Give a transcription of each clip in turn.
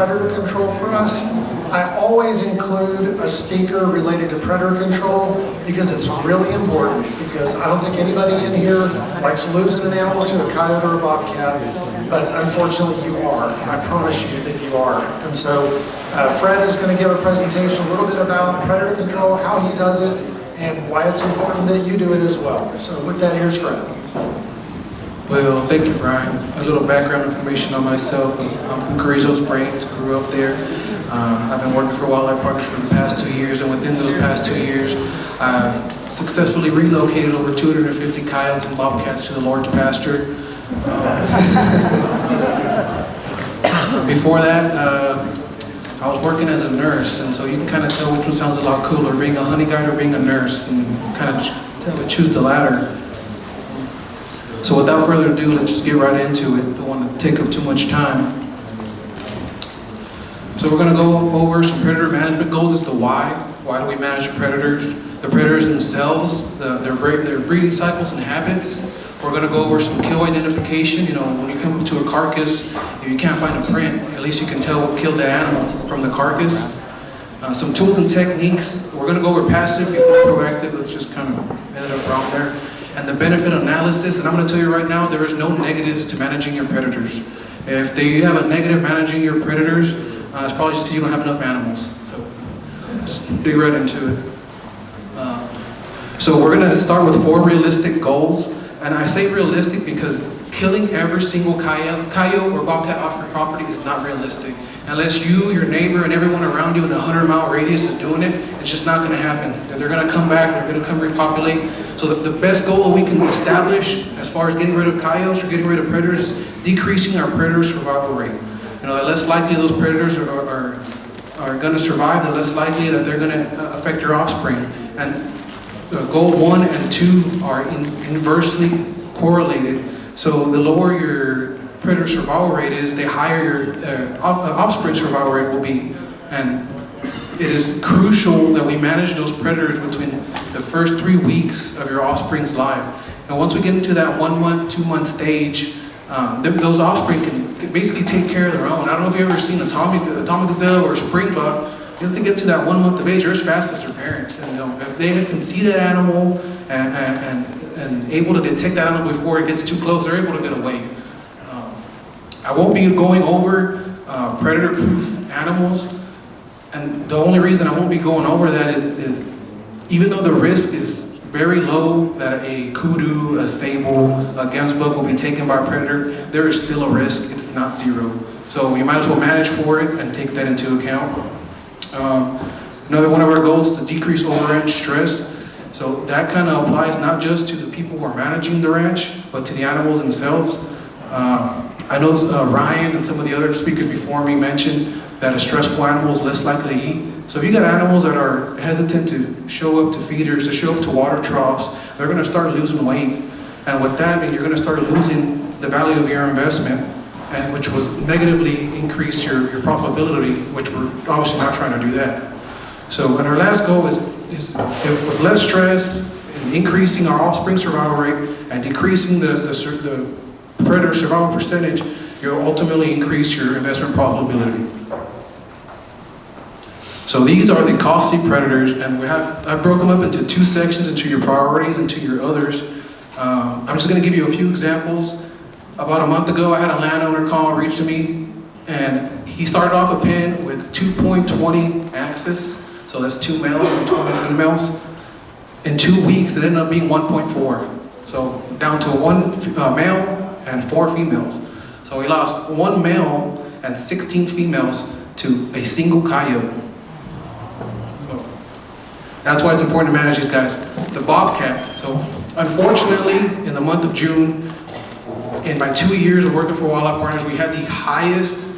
predator control for us, I always include a speaker related to predator control because it's really important, because I don't think anybody in here likes losing an animal to a coyote or a bobcat, but unfortunately you are. I promise you that you are. And so Fred is going to give a presentation a little bit about predator control, how he does it, and why it's important that you do it as well. So with that, here's Fred. Well, thank you, Brian. A little background information on myself. I'm from Carrizo Springs, grew up there. I've been working for WildLife Partners for the past 2 years, and within those past 2 years, I've successfully relocated over 250 coyotes and bobcats to the Lord's pasture. Before that, I was working as a nurse, and so you can kind of tell which one sounds a lot cooler, being a honey guide or being a nurse, and kind of choose the latter. So without further ado, let's just get right into it. Don't want to take up too much time. So we're going to go over some predator management goals as to why. Why do we manage predators? The predators themselves, their breeding cycles and habits. We're going to go over some kill identification. You know, when you come to a carcass, if you can't find a print, at least you can tell what killed the animal from the carcass. Some tools and techniques. We're going to go over passive before proactive. Let's just kind of end up wrong there. And the benefit analysis, and I'm going to tell you right now, there is no negatives to managing your predators. If you have a negative managing your predators, it's probably just because you don't have enough animals. So just dig right into it. So we're going to start with 4 realistic goals. And I say realistic because killing every single coyote or bobcat off your property is not realistic. Unless you, your neighbor, and everyone around you in a 100-mile radius is doing it, it's just not going to happen. They're going to come back, they're going to come repopulate. So the best goal that we can establish as far as getting rid of coyotes or getting rid of predators is decreasing our predator survival rate. You know, the less likely those predators are going to survive, the less likely that they're going to affect your offspring. And goal 1 and 2 are inversely correlated. So the lower your predator survival rate is, the higher your offspring survival rate will be. And it is crucial that we manage those predators between the first 3 weeks of your offspring's life. And once we get into that 1 month, 2 month stage, those offspring can basically take care of their own. I don't know if you've ever seen a Tommy gazelle or a springbuck. Once they get to that 1 month of age, they're as fast as their parents. And if they can see that animal and able to detect that animal before it gets too close, they're able to get away. I won't be going over predator-proof animals, and the only reason I won't be going over that is even though the risk is very low that a kudu, a sable, a gamsbug will be taken by a predator, there is still a risk. It's not zero. So you might as well manage for it and take that into account. Another one of our goals is to decrease overranch stress. So that kind of applies not just to the people who are managing the ranch, but to the animals themselves. I know Ryan and some of the other speakers before me mentioned that a stressful animal is less likely to eat. So if you got animals that are hesitant to show up to feeders, to show up to water troughs, they're going to start losing weight. And with that, you're going to start losing the value of your investment, and which was negatively increase your profitability, which we're obviously not trying to do that. So, and our last goal is with less stress, and increasing our offspring survival rate, and decreasing the predator survival percentage, you'll ultimately increase your investment profitability. So these are the costly predators, and I broke them up into 2 sections, into your priorities and to your others. I'm just going to give you a few examples. About a month ago, I had a landowner reach to me, and he started off a pen with 2.20 axis, so that's 2 males and 20 females. In 2 weeks, it ended up being 1.4, so down to 1 male and 4 females. So we lost 1 male and 16 females to a single coyote. So that's why it's important to manage these guys. The bobcat. So unfortunately, in the month of June, in my 2 years of working for WildLife Partners, we had the highest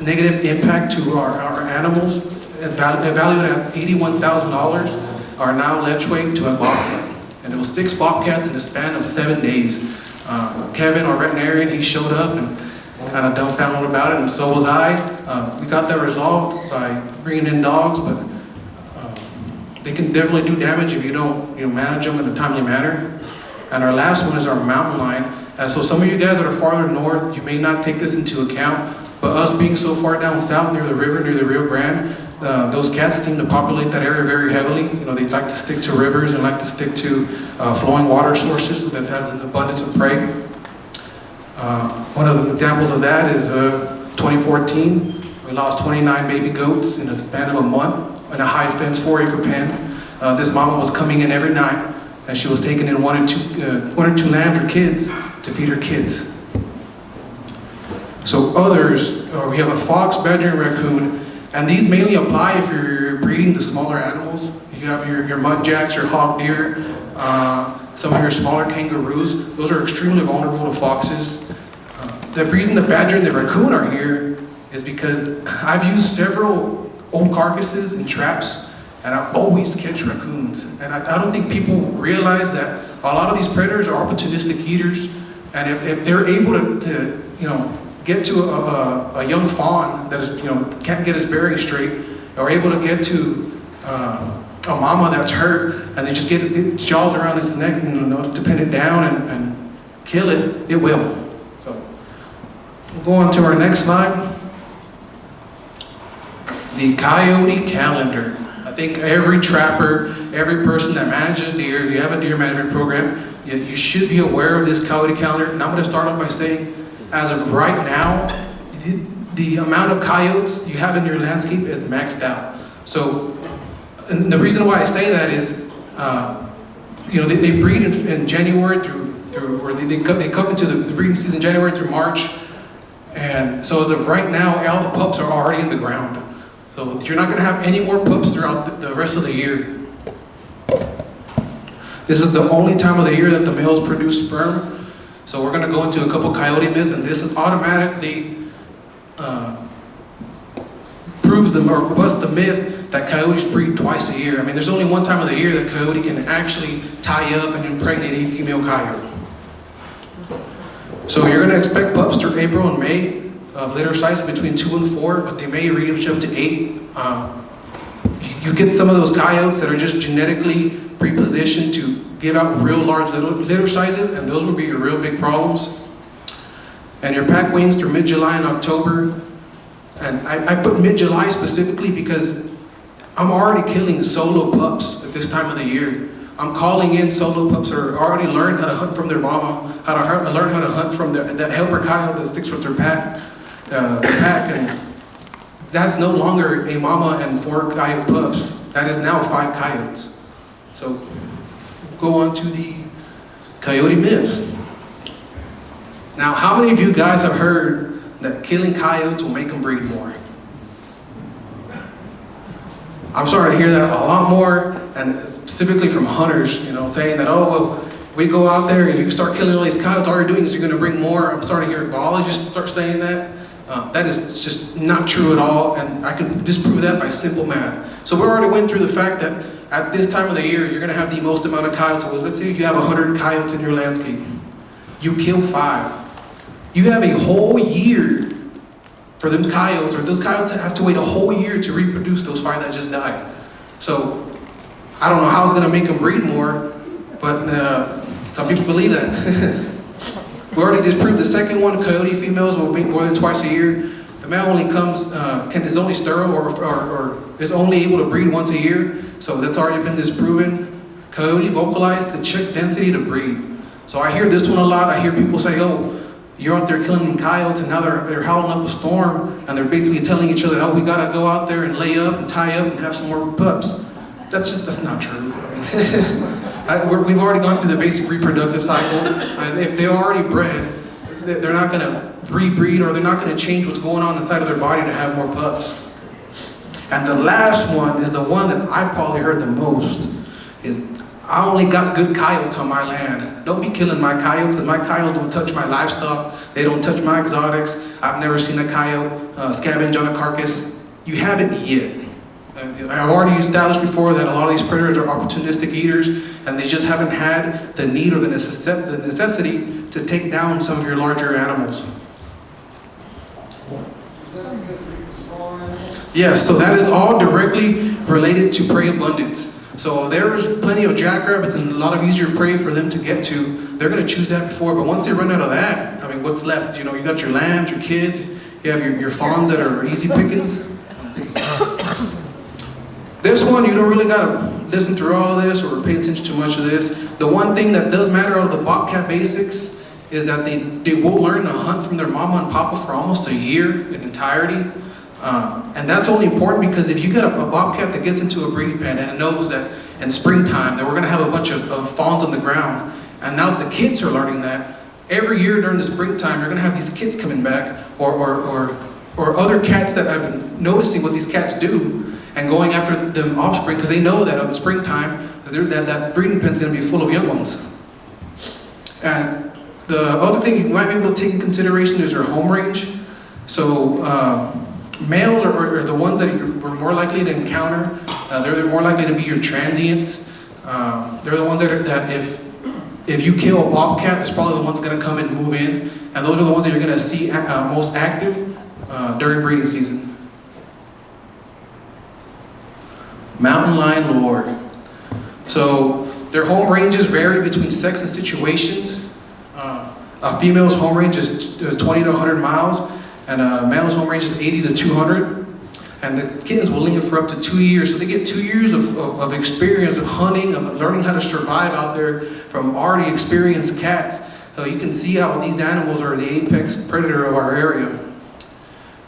negative impact to our animals, valued at $81,000, are now lech weight to a bobcat. And it was 6 bobcats in the span of 7 days. Kevin, our veterinarian, he showed up and kind of dumbfounded about it, and so was I. We got that resolved by bringing in dogs, but they can definitely do damage if you don't manage them in a timely manner. And our last one is our mountain lion. And so some of you guys that are farther north, you may not take this into account, But us being so far down south near the river, near the Rio Grande, those cats seem to populate that area very heavily. You know, they like to stick to rivers and like to stick to flowing water sources that has an abundance of prey. One of the examples of that is 2014. We lost 29 baby goats in a span of a month in a high fence 4-acre pen. This mama was coming in every night, and she was taking in one or two lambs or kids to feed her kids. So others, we have a fox, badger, and raccoon, and these mainly apply if you're breeding the smaller animals. You have your muntjacs, your hog deer, some of your smaller kangaroos. Those are extremely vulnerable to foxes. The reason the badger and the raccoon are here is because I've used several old carcasses and traps, and I always catch raccoons. And I don't think people realize that a lot of these predators are opportunistic eaters, and if they're able to get to a young fawn that is, can't get his bearings straight, or able to get to a mama that's hurt, and they just get its jaws around its neck and to pin it down and kill it, it will. So we'll go on to our next slide. The coyote calendar. I think every trapper, every person that manages deer, you have a deer management program, you should be aware of this coyote calendar. And I'm going to start off by saying, as of right now, the amount of coyotes you have in your landscape is maxed out. So, and the reason why I say that is, they breed in January or they come into the breeding season January through March. And so as of right now, all the pups are already in the ground. So you're not going to have any more pups throughout the rest of the year. This is the only time of the year that the males produce sperm. So we're going to go into a couple coyote myths, and this is automatically proves or busts the myth that coyotes breed twice a year. I mean, there's only one time of the year that coyote can actually tie up and impregnate a female coyote. So you're going to expect pups through April and May of litter size between 2 and 4, but they may reach up to 8. You get some of those coyotes that are just genetically prepositioned to give out real large litter sizes, and those will be your real big problems. And your pack weans through mid-July and October. And I put mid-July specifically because I'm already killing solo pups at this time of the year. I'm calling in solo pups who are already learned how to hunt from their mama, learn how to hunt from that helper coyote that sticks with their pack, and that's no longer a mama and 4 coyote pups. That is now 5 coyotes. So go on to the coyote myths. Now, how many of you guys have heard that killing coyotes will make them breed more? I'm starting to hear that a lot more, and specifically from hunters, saying that, oh, well, we go out there and you start killing all these coyotes, all you're doing is you're going to bring more. I'm starting to hear biologists start saying that. That is just not true at all, and I can disprove that by simple math. So we already went through the fact that at this time of the year, you're going to have the most amount of coyotes. So let's say you have 100 coyotes in your landscape. You kill 5. You have a whole year for them coyotes, or those coyotes have to wait a whole year to reproduce those 5 that just died. So I don't know how it's going to make them breed more, but some people believe that. We already disproved the second one. Coyote females will mate more than twice a year. The male only is only sterile or is only able to breed once a year. So that's already been disproven. Coyote vocalize the chick density to breed. So I hear this one a lot. I hear people say, oh, you're out there killing coyotes, and now they're howling up a storm, and they're basically telling each other, oh, we gotta go out there and lay up and tie up and have some more pups. That's not true. We've already gone through the basic reproductive cycle. If they're already bred, they're not gonna rebreed, or they're not gonna change what's going on inside of their body to have more pups. And the last one is the one that I probably heard the most, is I only got good coyotes on my land. Don't be killing my coyotes, because my coyotes don't touch my livestock. They don't touch my exotics. I've never seen a coyote scavenge on a carcass. You haven't yet. I've already established before that a lot of these predators are opportunistic eaters, and they just haven't had the need or the necessity to take down some of your larger animals. Yes, so that is all directly related to prey abundance. So there's plenty of jackrabbits and a lot of easier prey for them to get to. They're going to choose that before, but once they run out of that, I mean, what's left? You got your lambs, your kids. You have your fawns that are easy pickings. This one, you don't really gotta listen through all of this or pay attention to much of this. The one thing that does matter out of the bobcat basics is that they will learn to hunt from their mama and papa for almost a year in entirety. And that's only important because if you get a bobcat that gets into a breeding pen and it knows that in springtime that we're gonna have a bunch of fawns on the ground, and now the kids are learning that, every year during the springtime you're gonna have these kids coming back or other cats that I've been noticing what these cats do and going after the offspring because they know that in springtime that breeding pen's gonna be full of young ones. And the other thing you might be able to take in consideration is your home range. So males are the ones that we're more likely to encounter. They're more likely to be your transients. They're the ones that if you kill a bobcat, that's probably the ones going to come in and move in. And those are the ones that you're going to see most active during breeding season. Mountain lion lore. So their home ranges vary between sex and situations. A female's home range is 20 to 100 miles, and a male's home range is 80 to 200. And the kittens will linger for up to 2 years. So they get 2 years of experience of hunting, of learning how to survive out there from already experienced cats. So you can see how these animals are the apex predator of our area.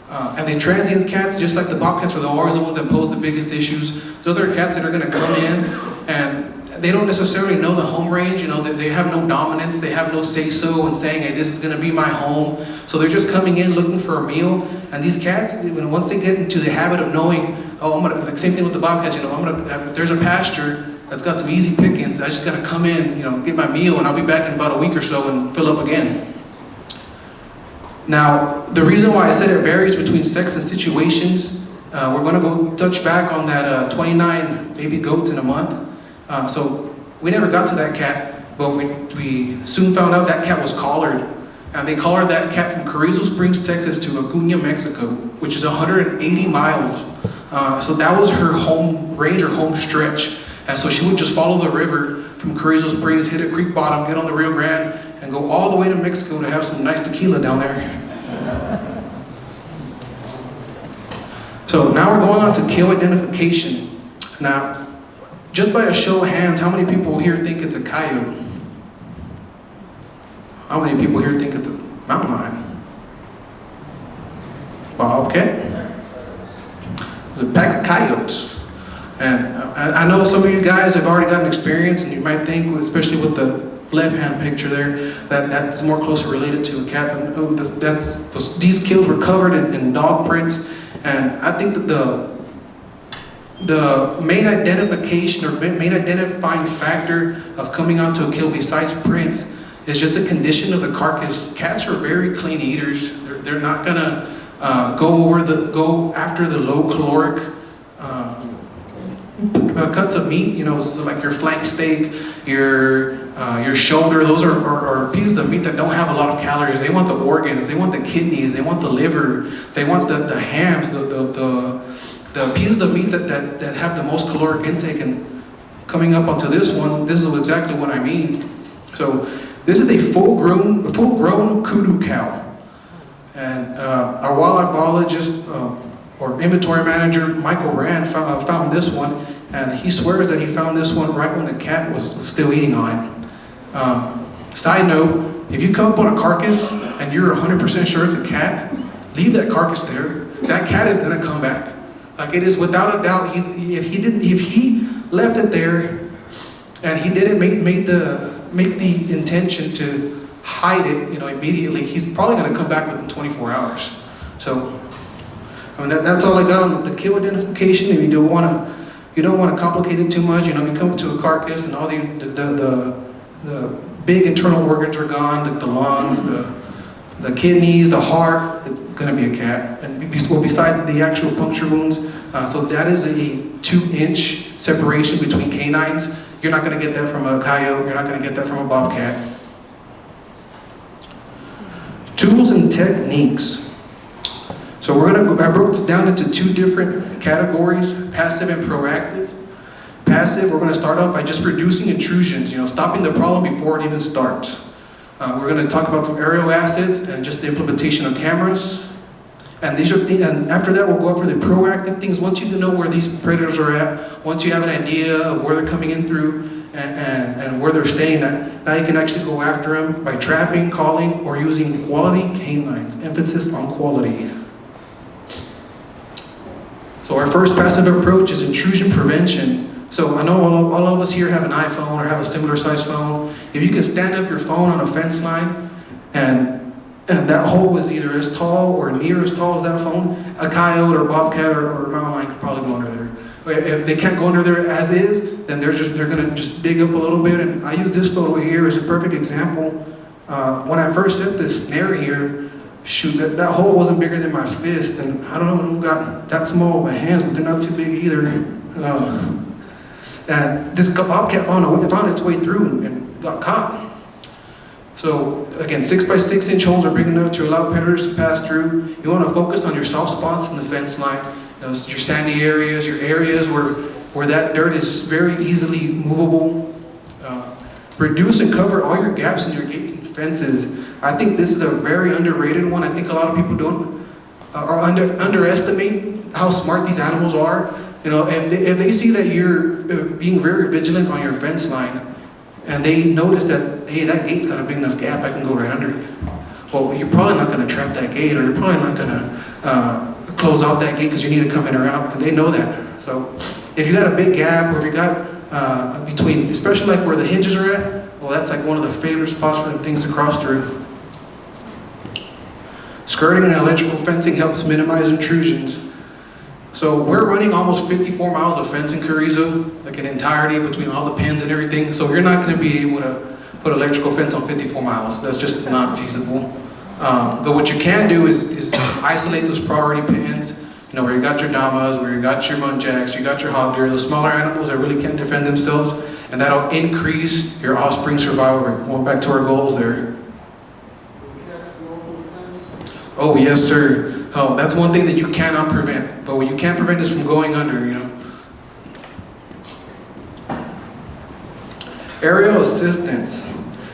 And the transients cats, just like the bobcats, are always the ones that pose the biggest issues. So there are cats that are going to come in and they don't necessarily know the home range, that they have no dominance, they have no say-so in saying, hey, this is going to be my home. So they're just coming in looking for a meal. And these cats, once they get into the habit of knowing, like same thing with the bobcats, if there's a pasture that's got some easy pickings, I just got to come in, get my meal, and I'll be back in about a week or so and fill up again. Now, the reason why I said it varies between sex and situations, we're going to go touch back on that 29 baby goats in a month. So we never got to that cat, but we soon found out that cat was collared. And they collared that cat from Carrizo Springs, Texas to Acuña, Mexico, which is 180 miles. So that was her home range or home stretch. And so she would just follow the river from Carrizo Springs, hit a creek bottom, get on the Rio Grande, and go all the way to Mexico to have some nice tequila down there. So now we're going on to kill identification. Now, just by a show of hands, how many people here think it's a coyote? How many people here think it's a mountain lion? Bobcat? It's a pack of coyotes. And I know some of you guys have already got an experience, and you might think, especially with the left-hand picture there, that's more closely related to a cat. But these kills were covered in dog prints, and I think that the main identification or main identifying factor of coming onto a kill besides prints is just the condition of the carcass. Cats are very clean eaters. They're not gonna go after the low caloric cuts of meat. So like your flank steak, your shoulder. Those are pieces of meat that don't have a lot of calories. They want the organs. They want the kidneys. They want the liver. They want the hams. The pieces of meat that have the most caloric intake. And coming up onto this one, this is exactly what I mean. So this is a full-grown kudu cow. And our wildlife biologist or inventory manager, Michael Rand, found this one. And he swears that he found this one right when the cat was still eating on it. Side note, if you come up on a carcass and you're 100% sure it's a cat, leave that carcass there. That cat is gonna come back. Like it is without a doubt. If he left it there, and he didn't make the intention to hide it, immediately, he's probably going to come back within 24 hours. So, that's all I got on the kill identification. If you don't want to complicate it too much, you come to a carcass and all the big internal organs are gone, the lungs, the kidneys, the heart. It's going to be a cat. And besides the actual puncture wounds, so that is a 2-inch separation between canines. You're not going to get that from a coyote. You're not going to get that from a bobcat. Tools and techniques. So I broke this down into 2 different categories, passive and proactive. Passive, we're going to start off by just reducing intrusions, stopping the problem before it even starts. We're going to talk about some aerial assets and just the implementation of cameras. And and after that, we'll go over the proactive things. Once you know where these predators are at, once you have an idea of where they're coming in through and where they're staying at, now you can actually go after them by trapping, calling, or using quality canines. Emphasis on quality. So our first passive approach is intrusion prevention. So I know all of us here have an iPhone or have a similar size phone. If you can stand up your phone on a fence line and that hole is either as tall or near as tall as that phone, a coyote or bobcat or a mountain lion could probably go under there. If they can't go under there as is, then they're gonna just dig up a little bit. And I use this photo here as a perfect example. When I first set this snare here, shoot, that hole wasn't bigger than my fist, and I don't know who got that small with my hands, but they're not too big either. And this bobcat found its way through and got caught. So again, 6x6 inch holes are big enough to allow predators to pass through. You want to focus on your soft spots in the fence line, your sandy areas, your areas where that dirt is very easily movable. Reduce and cover all your gaps in your gates and fences. I think this is a very underrated one. I think a lot of people underestimate how smart these animals are. You know, if they see that you're being very vigilant on your fence line, and they notice that, hey, that gate's got a big enough gap, I can go right under it. Well, you're probably not going to trap that gate, or you're probably not going to close off that gate because you need to come in or out, and they know that. So if you got a big gap, or if you got between, especially like where the hinges are at, well, that's like one of the favorite spots for them things to cross through. Skirting and electrical fencing helps minimize intrusions. So we're running almost 54 miles of fence in Carrizo, like in entirety between all the pins and everything. So you're not going to be able to put electrical fence on 54 miles. That's just not feasible. But what you can do is isolate those priority pins, you know, where you got your damas, where you got your muntjacs, you got your hog deer, those smaller animals that really can't defend themselves, and that'll increase your offspring survival rate. Going back to our goals there. Oh, yes, sir. Oh, that's one thing that you cannot prevent. But what you can't prevent is from going under, you know. Aerial assistance.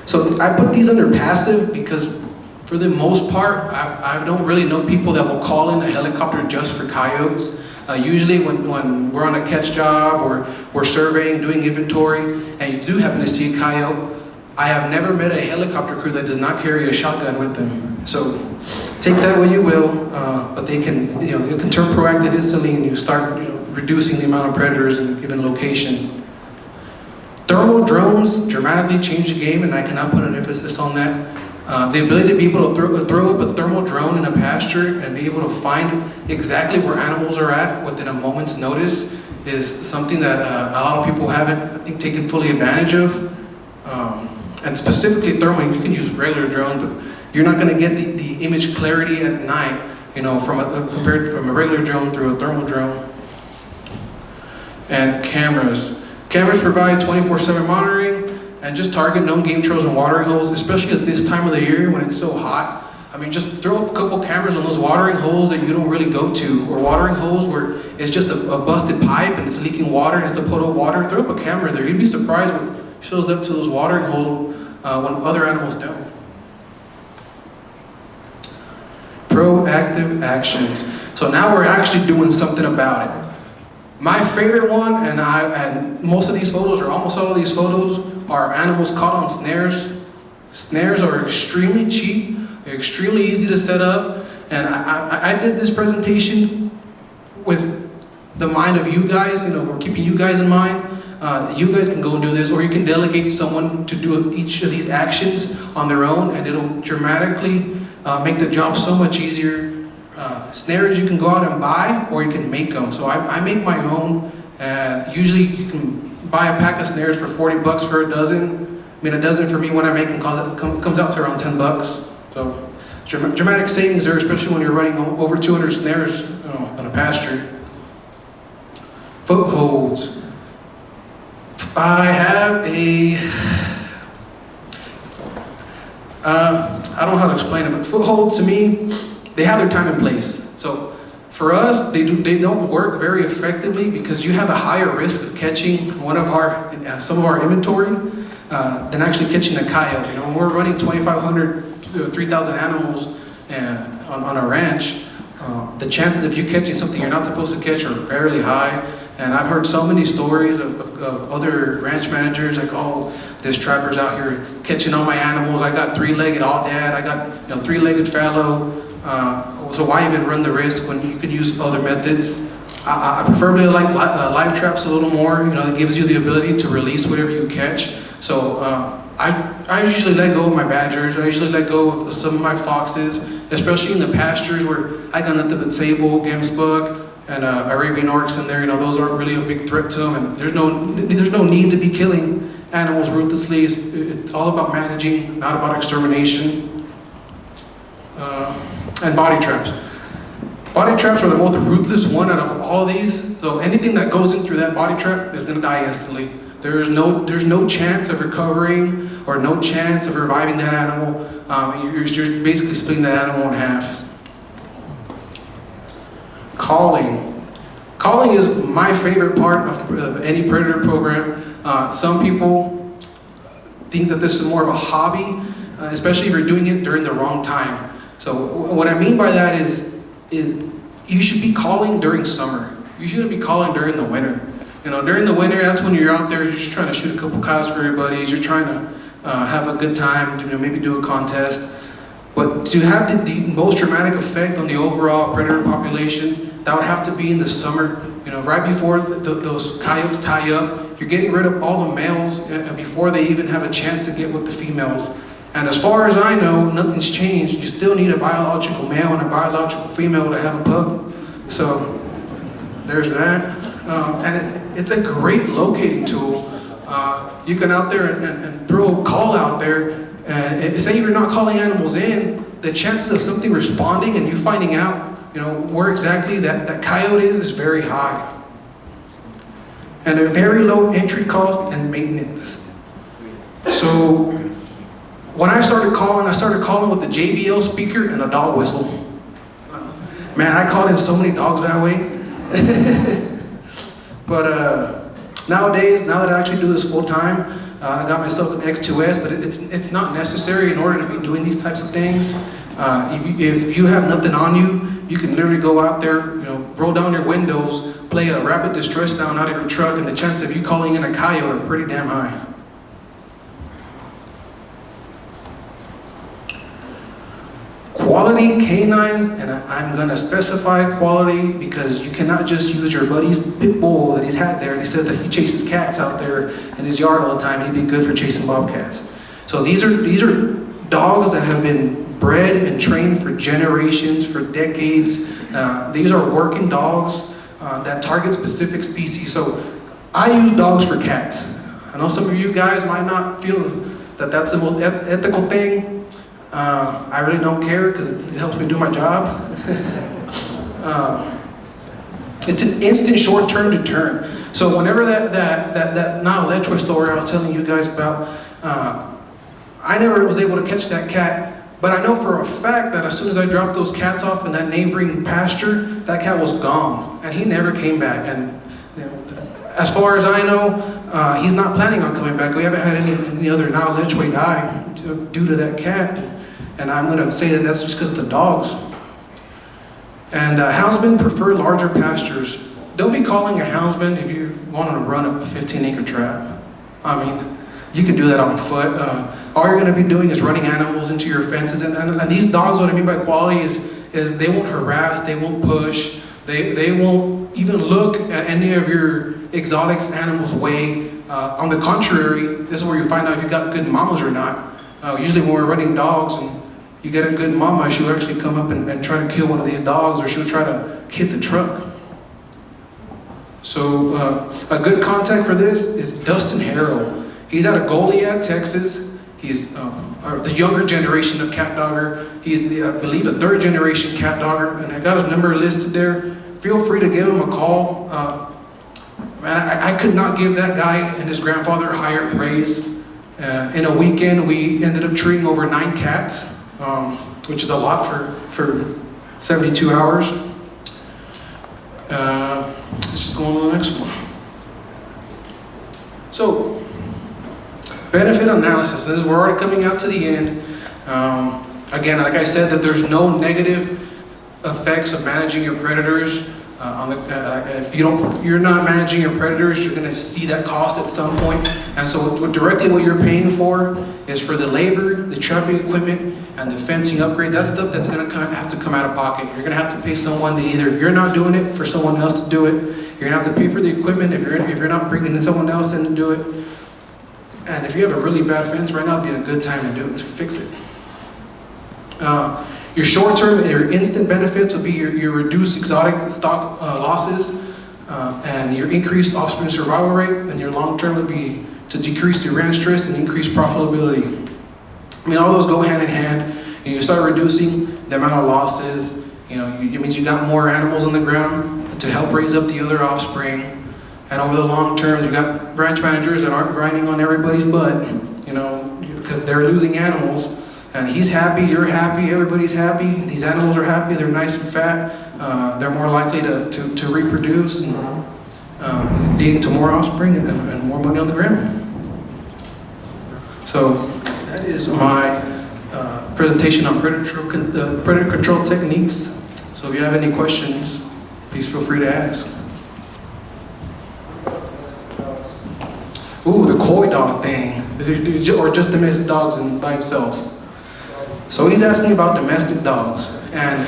So I put these under passive because for the most part, I don't really know people that will call in a helicopter just for coyotes. Usually when we're on a catch job or we're surveying, doing inventory, and you do happen to see a coyote, I have never met a helicopter crew that does not carry a shotgun with them. So take that what you will, but they can, you know, you can turn proactive instantly and you start, you know, reducing the amount of predators in a given location. Thermal drones dramatically change the game, and I cannot put an emphasis on that. The ability to be able to throw up a thermal drone in a pasture and be able to find exactly where animals are at within a moment's notice is something that a lot of people haven't, I think, taken fully advantage of. And specifically thermal, you can use regular drones, but you're not going to get the image clarity at night, you know, compared from a regular drone through a thermal drone. And cameras. Cameras provide 24/7 monitoring and just target known game trails and watering holes, especially at this time of the year when it's so hot. I mean, just throw up a couple cameras on those watering holes that you don't really go to, or watering holes where it's just a busted pipe and it's leaking water and it's a puddle of water. Throw up a camera there. You'd be surprised what shows up to those watering holes when other animals don't. Proactive actions. So now we're actually doing something about it. My favorite one, and most of these photos, or almost all of these photos, are animals caught on snares. Snares are extremely cheap, they're extremely easy to set up, and I did this presentation with the mind of you guys. You know, we're keeping you guys in mind. You guys can go and do this, or you can delegate someone to do each of these actions on their own, and it'll dramatically make the job so much easier. Snares you can go out and buy, or you can make them. So I make my own. Usually you can buy a pack of snares for 40 bucks for a dozen. I mean, a dozen for me when I make them comes out to around 10 bucks. So dramatic savings there, especially when you're running over 200 snares on a pasture. Footholds. I have I don't know how to explain it, but footholds to me, they have their time and place. So for us, they don't work very effectively because you have a higher risk of catching some of our inventory than actually catching a coyote. You know, when we're running 2,500 to 3,000 animals on a ranch, the chances of you catching something you're not supposed to catch are fairly high. And I've heard so many stories of other ranch managers like, oh, this trapper's out here catching all my animals. I got three-legged aoudad. I got three-legged fallow. So why even run the risk when you can use other methods? I preferably like live traps a little more. It gives you the ability to release whatever you catch. So I usually let go of my badgers. I usually let go of some of my foxes, especially in the pastures where I got nothing but sable, gamsbug, and Arabian oryx in there. Those aren't really a big threat to them, and there's no need to be killing animals ruthlessly. It's all about managing, not about extermination. And body traps. Body traps are the most ruthless one out of all of these. So anything that goes in through that body trap is going to die instantly. There's no chance of recovering or no chance of reviving that animal. You're basically splitting that animal in half. Calling. Calling is my favorite part of any predator program. Some people think that this is more of a hobby, especially if you're doing it during the wrong time. So what I mean by that is you should be calling during summer. You shouldn't be calling during the winter. During the winter, that's when you're out there, you're just trying to shoot a couple coyotes for your buddies, you're trying to have a good time, maybe do a contest. But to have the most dramatic effect on the overall predator population, that would have to be in the summer, right before those coyotes tie up. You're getting rid of all the males before they even have a chance to get with the females. And as far as I know, nothing's changed. You still need a biological male and a biological female to have a pup. So there's that. And it's a great locating tool. You can out there and throw a call out there, and say you're not calling animals in, the chances of something responding and you finding out, where exactly that coyote is very high. And a very low entry cost and maintenance. So when I started calling with the JBL speaker and a dog whistle. Man, I caught in so many dogs that way. But nowadays, now that I actually do this full time, I got myself an X2S, but it's not necessary in order to be doing these types of things. If you have nothing on you, you can literally go out there, roll down your windows, play a rapid distress sound out of your truck, and the chances of you calling in a coyote are pretty damn high. Quality canines, and I'm going to specify quality because you cannot just use your buddy's pit bull that he's had there, and he says that he chases cats out there in his yard all the time, and he'd be good for chasing bobcats. So these are dogs that have been bred and trained for generations, for decades. These are working dogs that target specific species. So I use dogs for cats. I know some of you guys might not feel that that's the most ethical thing. I really don't care because it helps me do my job. It's an instant short-term deterrent. So whenever that Nile Letchway story I was telling you guys about, I never was able to catch that cat, but I know for a fact that as soon as I dropped those cats off in that neighboring pasture, that cat was gone, and he never came back. And as far as I know, he's not planning on coming back. We haven't had any other Nile Letchway die due to that cat. And I'm going to say that that's just because of the dogs. And houndsmen prefer larger pastures. Don't be calling a houndsman if you want to run a 15-acre trap. I mean, you can do that on foot. All you're going to be doing is running animals into your fences. And these dogs, what I mean by quality is they won't harass, they won't push, they won't even look at any of your exotics animals' way. On the contrary, this is where you find out if you got good mamas or not. Usually when we're running dogs and you get a good mama, she'll actually come up and try to kill one of these dogs, or she'll try to hit the truck. So a good contact for this is Dustin Harrell. He's out of Goliad, Texas. He's the younger generation of cat dogger. He's I believe a third generation cat dogger, and I got his number listed there. Feel free to give him a call. Man, I could not give that guy and his grandfather higher praise. In a weekend, we ended up treating over 9 cats, which is a lot for 72 hours. Let's just go on to the next one. So, benefit analysis. We're already coming out to the end. Again, like I said, that there's no negative effects of managing your predators. If you're not managing your predators, you're going to see that cost at some point. And so directly what you're paying for is for the labor, the trapping equipment, and the fencing upgrades. That's stuff that's going to have to come out of pocket. You're going to have to pay someone to either, if you're not doing it, for someone else to do it. You're going to have to pay for the equipment if you're not bringing in someone else in to do it. And if you have a really bad fence, right now would be a good time to do it, to fix it. Your short-term, your instant benefits will be your reduced exotic stock losses and your increased offspring survival rate, and your long-term would be to decrease your ranch stress and increase profitability. I mean, all those go hand in hand. You start reducing the amount of losses. It means you got more animals on the ground to help raise up the other offspring. And over the long term, you got ranch managers that aren't grinding on everybody's butt, because they're losing animals. And he's happy, you're happy, everybody's happy. These animals are happy, they're nice and fat. They're more likely to reproduce, and leading to more offspring and more money on the ground. So that is my presentation on predator control techniques. So if you have any questions, please feel free to ask. Ooh, the coy dog thing, or just domestic dogs by himself. So he's asking about domestic dogs, and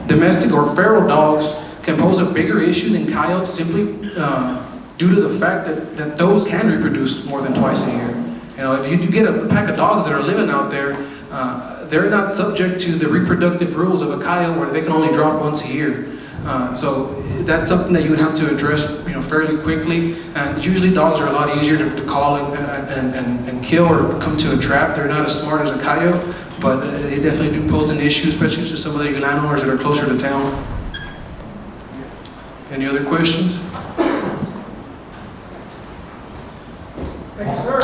domestic or feral dogs can pose a bigger issue than coyotes simply due to the fact that those can reproduce more than twice a year. If you do get a pack of dogs that are living out there, they're not subject to the reproductive rules of a coyote where they can only drop once a year. So that's something that you would have to address, fairly quickly. And usually dogs are a lot easier to call and kill or come to a trap. They're not as smart as a coyote, but they definitely do pose an issue, especially to some of the landowners that are closer to town. Any other questions? Thank you, sir.